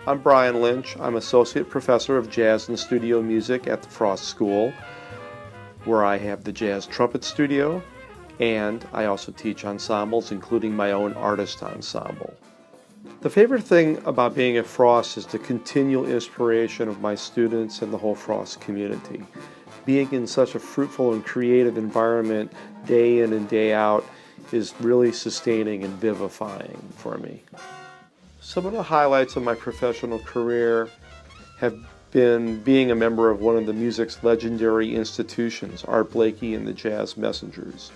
I'm Brian Lynch. I'm Associate Professor of Jazz and Studio Music at the Frost School, where I have the Jazz Trumpet Studio, and I also teach ensembles, including my own artist ensemble. The favorite thing about being at Frost is the continual inspiration of my students and the whole Frost community. Being in such a fruitful and creative environment day in and day out is really sustaining and vivifying for me. Some of the highlights of my professional career have been being a member of one of the music's legendary institutions, Art Blakey and the Jazz Messengers,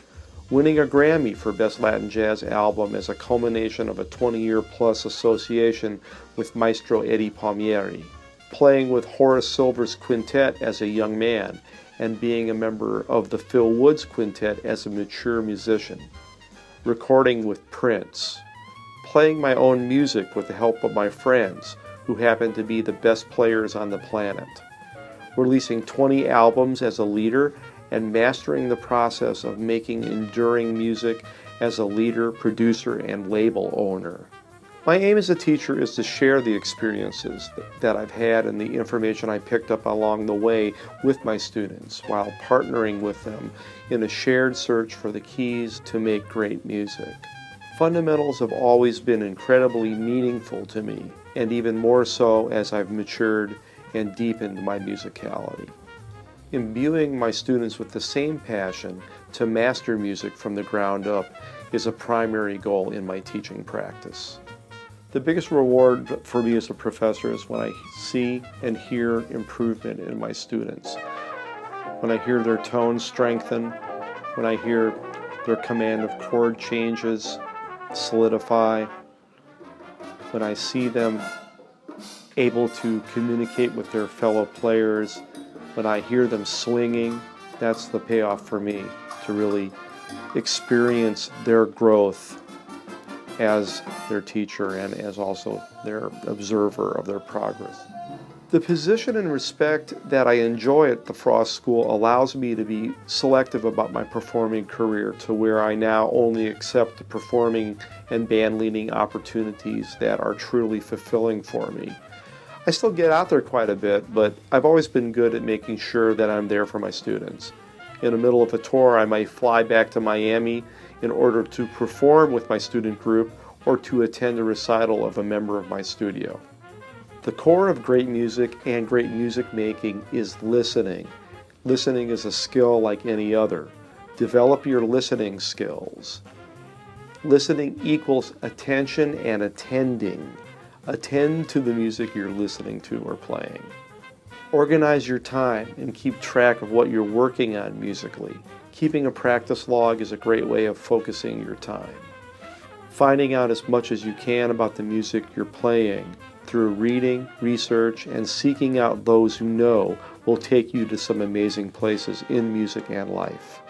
winning a Grammy for Best Latin Jazz Album as a culmination of a 20-year-plus association with Maestro Eddie Palmieri, playing with Horace Silver's quintet as a young man, and being a member of the Phil Woods Quintet as a mature musician, recording with Prince, playing my own music with the help of my friends, who happen to be the best players on the planet, releasing 20 albums as a leader, and mastering the process of making enduring music as a leader, producer, and label owner. My aim as a teacher is to share the experiences that I've had and the information I picked up along the way with my students, while partnering with them in a shared search for the keys to make great music. Fundamentals have always been incredibly meaningful to me, and even more so as I've matured and deepened my musicality. Imbuing my students with the same passion to master music from the ground up is a primary goal in my teaching practice. The biggest reward for me as a professor is when I see and hear improvement in my students. When I hear their tone strengthen, when I hear their command of chord changes solidify, when I see them able to communicate with their fellow players, when I hear them swinging, that's the payoff for me, to really experience their growth as their teacher and as also their observer of their progress. The position and respect that I enjoy at the Frost School allows me to be selective about my performing career, to where I now only accept the performing and band leading opportunities that are truly fulfilling for me. I still get out there quite a bit, but I've always been good at making sure that I'm there for my students. In the middle of a tour, I might fly back to Miami in order to perform with my student group or to attend a recital of a member of my studio. The core of great music and great music making is listening. Listening is a skill like any other. Develop your listening skills. Listening equals attention and attending. Attend to the music you're listening to or playing. Organize your time and keep track of what you're working on musically. Keeping a practice log is a great way of focusing your time. Finding out as much as you can about the music you're playing through reading, research, and seeking out those who know will take you to some amazing places in music and life.